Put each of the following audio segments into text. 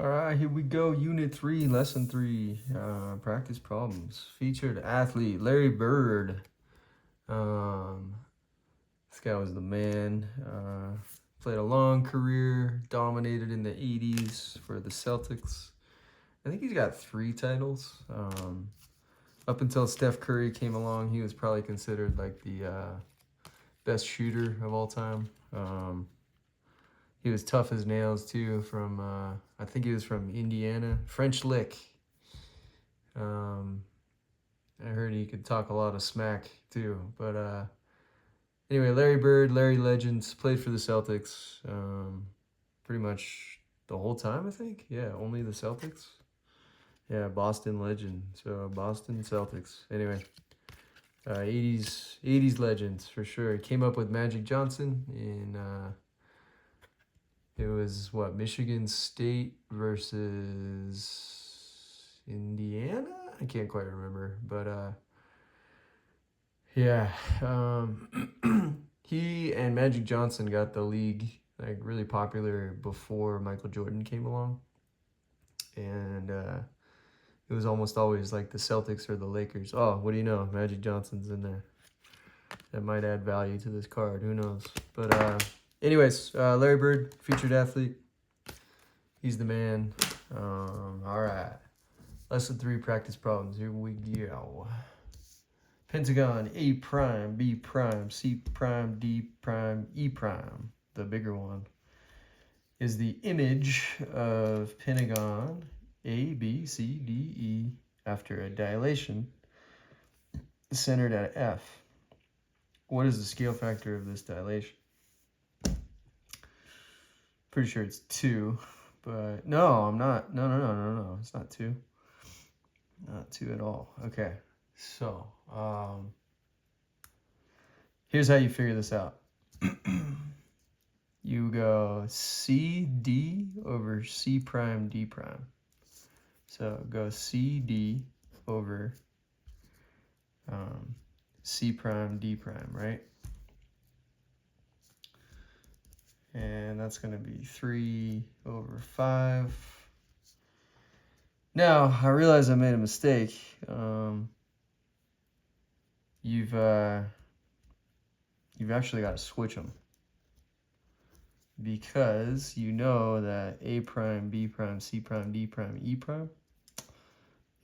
All right, here we go. Unit 3, Lesson 3, practice problems. Featured athlete, Larry Bird. Um, this guy was the man. Played a long career, dominated in the 80s for the Celtics. I think he's got 3 titles. Up until Steph Curry came along, he was probably considered like the best shooter of all time. He was tough as nails too. From I think he was from Indiana, French Lick. Um, I heard he could talk a lot of smack too. But anyway, Larry Bird, Larry Legends played for the Celtics pretty much the whole time. I think. Yeah, only the Celtics. Yeah, Boston legend. So Boston Celtics. Anyway, 80s legends for sure. He came up with Magic Johnson in. It was what, Michigan State versus Indiana? I can't quite remember, but yeah, he and Magic Johnson got the league like really popular before Michael Jordan came along, and it was almost always like the Celtics or the Lakers. Oh, what do you know? Magic Johnson's in there. That might add value to this card. Who knows? But anyways, Larry Bird, featured athlete. He's the man. All right. Lesson 3, practice problems. Here we go. Pentagon, A prime, B prime, C prime, D prime, E prime. The bigger one is the image of pentagon A, B, C, D, E after a dilation centered at F. What is the scale factor of this dilation? Pretty sure it's 2, but no, I'm not. No. It's not 2. Not 2 at all. Okay, so here's how you figure this out. You go CD over C prime D prime. So go CD over C prime D prime, right? And that's going to be 3 over 5. Now, I realize I made a mistake. You've actually got to switch them, because you know that A prime, B prime, C prime, D prime, E prime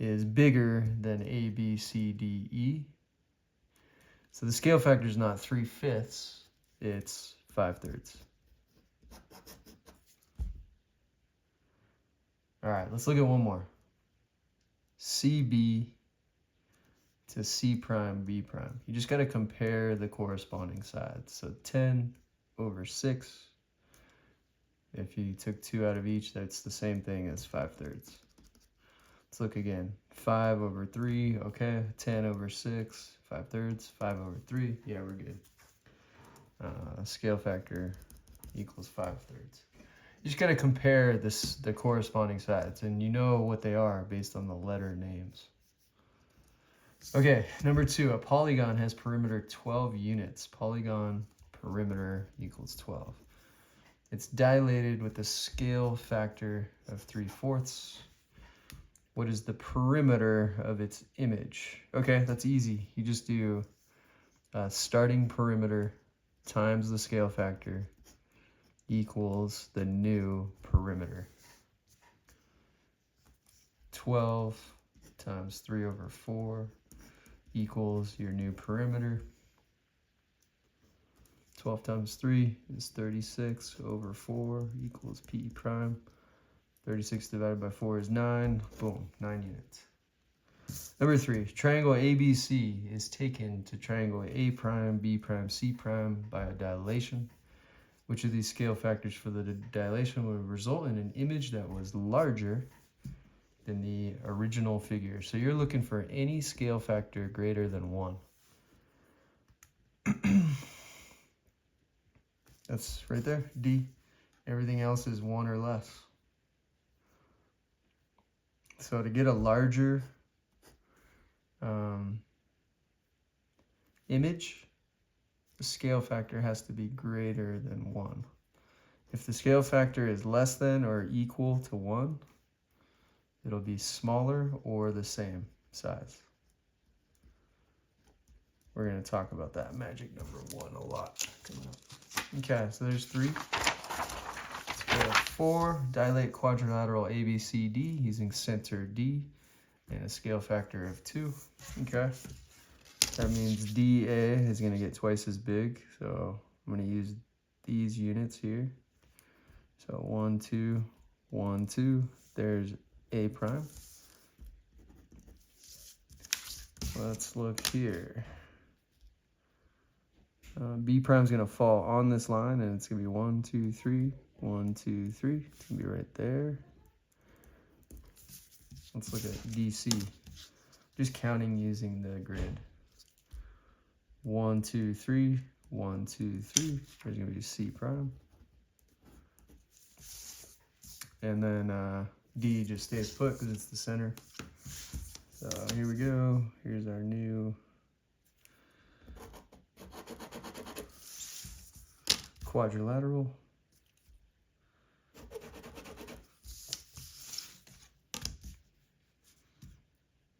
is bigger than A, B, C, D, E. So the scale factor is not 3/5, it's 5/3. All right, let's look at one more. CB to C prime, B prime. You just got to compare the corresponding sides. So 10 over 6. If you took 2 out of each, that's the same thing as 5/3. Let's look again. 5 over 3, okay. 10 over 6, 5/3. 5 over 3, yeah, we're good. Scale factor equals 5/3. You just got to compare the corresponding sides, and you know what they are based on the letter names. Okay, number 2, a polygon has perimeter 12 units. Polygon perimeter equals 12. It's dilated with a scale factor of 3/4. What is the perimeter of its image? Okay, that's easy. You just do starting perimeter times the scale factor equals the new perimeter. 12 times 3 over 4 equals your new perimeter. 12 times 3 is 36 over 4 equals P prime. 36 divided by 4 is 9. Boom, 9 units. Number 3, triangle ABC is taken to triangle A prime, B prime, C prime by a dilation. Which of these scale factors for the dilation would result in an image that was larger than the original figure? So you're looking for any scale factor greater than 1. That's right there, D. Everything else is 1 or less. So to get a larger image, the scale factor has to be greater than 1. If the scale factor is less than or equal to 1, it'll be smaller or the same size. We're going to talk about that magic number 1 a lot coming up. Okay, so there's 3. Let's go to 4. Dilate quadrilateral ABCD using center D and a scale factor of 2. Okay, that means DA is going to get twice as big, so I'm going to use these units here. So 1, 2, 1, 2. There's A prime. Let's look here. B prime is going to fall on this line, and it's going to be 1, 2, 3, 1, 2, 3. It's going to be right there. Let's look at DC. Just counting using the grid. 1, 2, 3, 1, 2, 3. There's going to be C prime. And then D just stays put because it's the center. So here we go. Here's our new quadrilateral.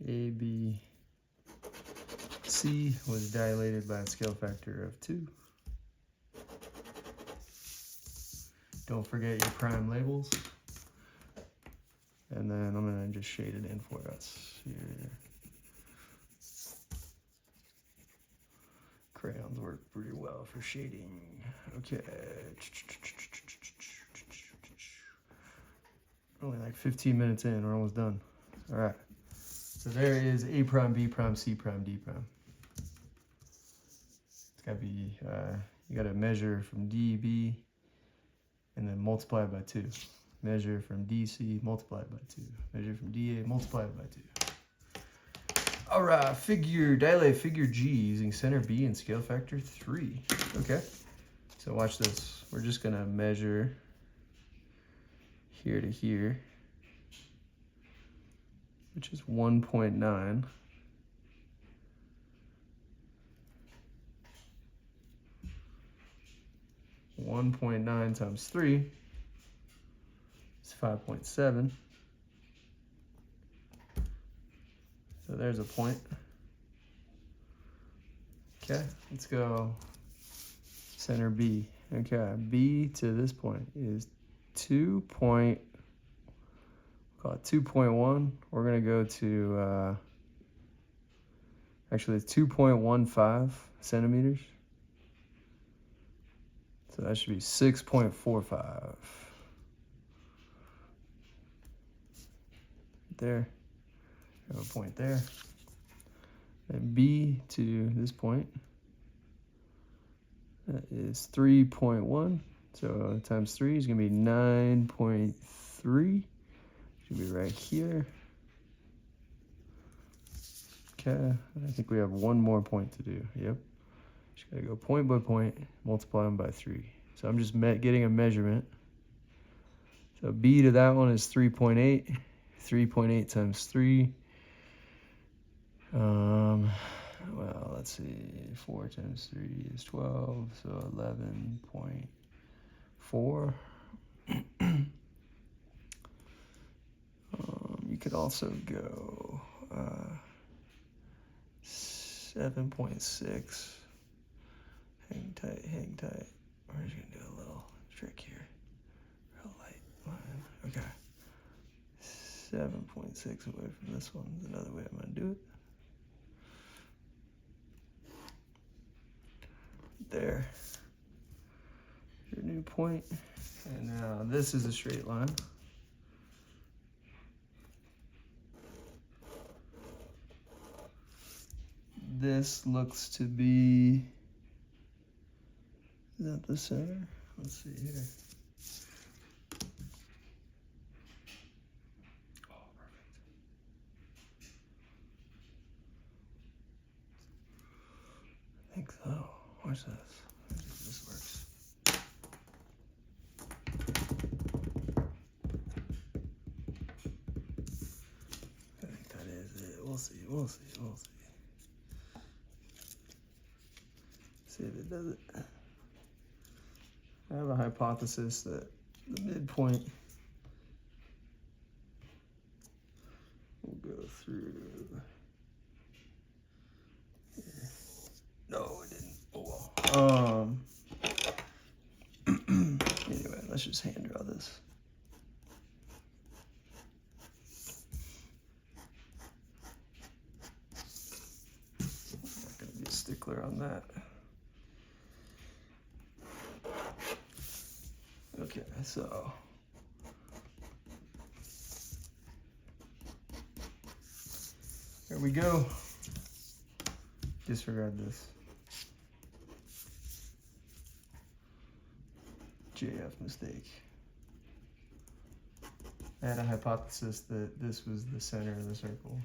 ABC was dilated by a scale factor of 2. Don't forget your prime labels. And then I'm going to just shade it in for us here. Crayons work pretty well for shading. Okay. Only like 15 minutes in, we're almost done. All right. So there is A prime, B prime, C prime, D prime. It's got to be, you got to measure from D, B, and then multiply it by 2. Measure from DC, multiply it by 2. Measure from DA, multiply it by 2. All right, dilate figure G using center B and scale factor 3. Okay, so watch this. We're just gonna measure here to here, which is 1.9. .9 times 3 is 5.7. So there's a point. Okay, let's go center B. Okay, B to this point is 2.1. We're gonna go to actually it's 2.15 centimeters. So that should be 6.45. There. Have a point there. And B to this point, that is 3.1. So times 3 is going to be 9.3. Should be right here. Okay, I think we have one more point to do. Yep. Just got to go point by point, multiply them by 3. So I'm just getting a measurement. So B to that one is 3.8. 3.8 times 3. Well, let's see. 4 times 3 is 12, so 11.4. You could also go 7.6. Hang tight, hang tight. We're just gonna do a little trick here. Real light line. Okay. 7.6 away from this one is another way I'm gonna do it. There. Your new point. And now this is a straight line. This looks to be, is that the center? Let's see here. Oh, perfect. I think so. Watch this. Let's see if this works. I think that is it. We'll see. We'll see. We'll see. See if it does it. I have a hypothesis that the midpoint will go through. No, it didn't. Oh, well. Anyway, let's just hand draw this. I'm not gonna be a stickler on that. Okay, so here we go. Disregard this. JF mistake. I had a hypothesis that this was the center of the circle.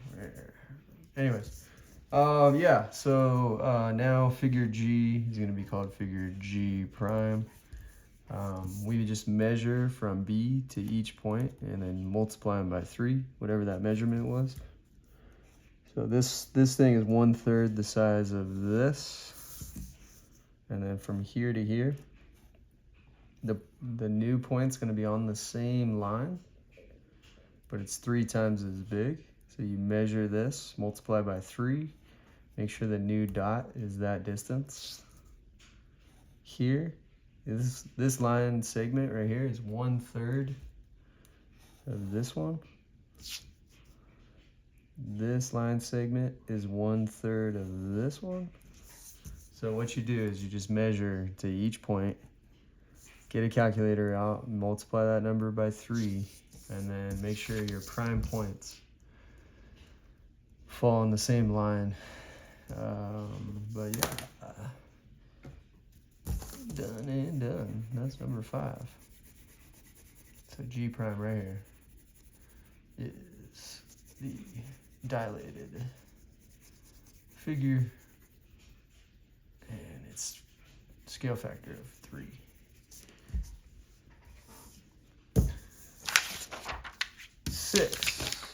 Anyways, yeah, so now figure G is going to be called figure G prime. We just measure from B to each point and then multiply them by 3, whatever that measurement was. So this thing is 1/3 the size of this. And then from here to here, the new point's going to be on the same line, but it's 3 times as big. So you measure this, multiply by 3, make sure the new dot is that distance. Here, this line segment right here is 1/3 of this one. This line segment is 1/3 of this one. So what you do is you just measure to each point, get a calculator out, multiply that number by 3, and then make sure your prime points fall on the same line. But yeah, done and done. That's number 5. So G prime right here is the dilated figure, and it's scale factor of 3.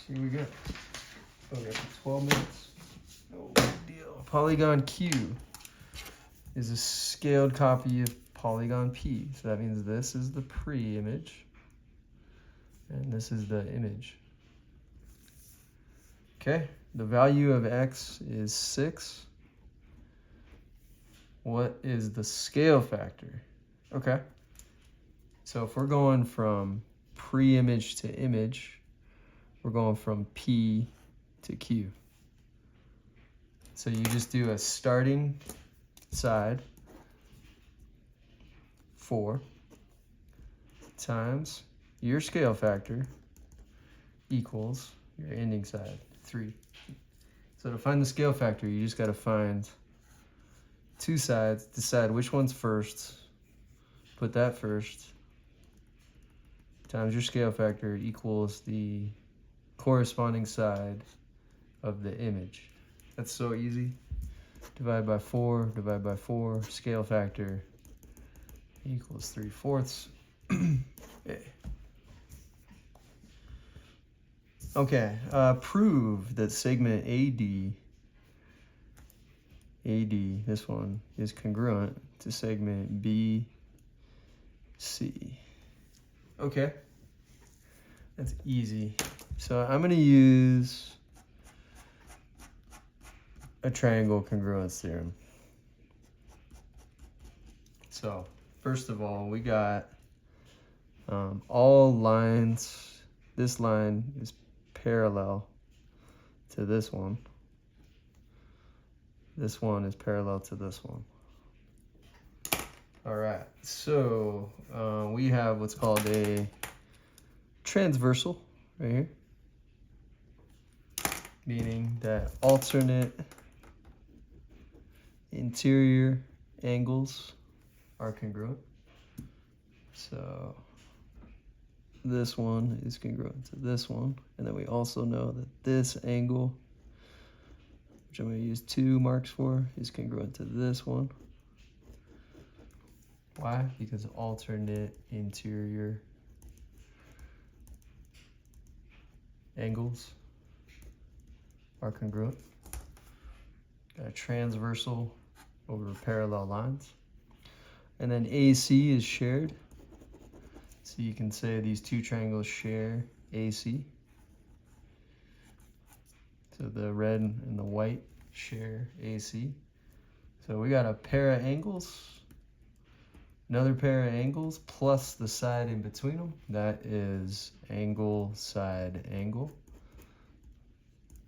Here we go. Oh, we have 12 minutes. No big deal. Polygon Q is a scaled copy of polygon P. So that means this is the pre-image, and this is the image. Okay, the value of X is 6. What is the scale factor? Okay, so if we're going from pre-image to image, we're going from P to Q. So you just do a starting side 4 times your scale factor equals your ending side 3. So to find the scale factor, you just got to find 2 sides, decide which one's first, put that first, times your scale factor equals the corresponding side of the image. That's so easy. Divide by 4, divide by 4, scale factor equals 3/4. Okay, prove that segment AD, this one, is congruent to segment BC. Okay, that's easy. So I'm going to use a triangle congruence theorem. So first of all, we got all lines. This line is parallel to this one. This one is parallel to this one. All right, so we have what's called a transversal right here, meaning that alternate interior angles are congruent. So this one is congruent to this one, and then we also know that this angle, which I'm going to use 2 marks for, is congruent to this one. Why? Because alternate interior angles are congruent. Got a transversal over parallel lines. And then AC is shared. So you can say these two triangles share AC. So the red and the white share AC. So we got a pair of angles, another pair of angles, plus the side in between them. That is angle, side, angle.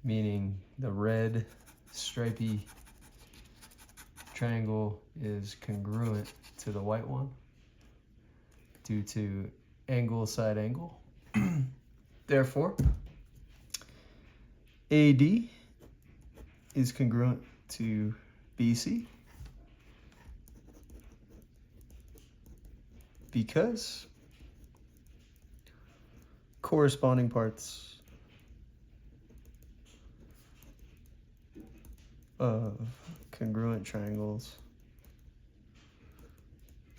Meaning the red stripy triangle is congruent to the white one due to angle, side, angle. Therefore, AD is congruent to BC because corresponding parts of congruent triangles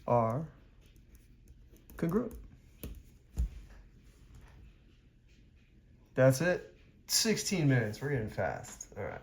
are congruent. That's it. 16 minutes. We're getting fast. All right.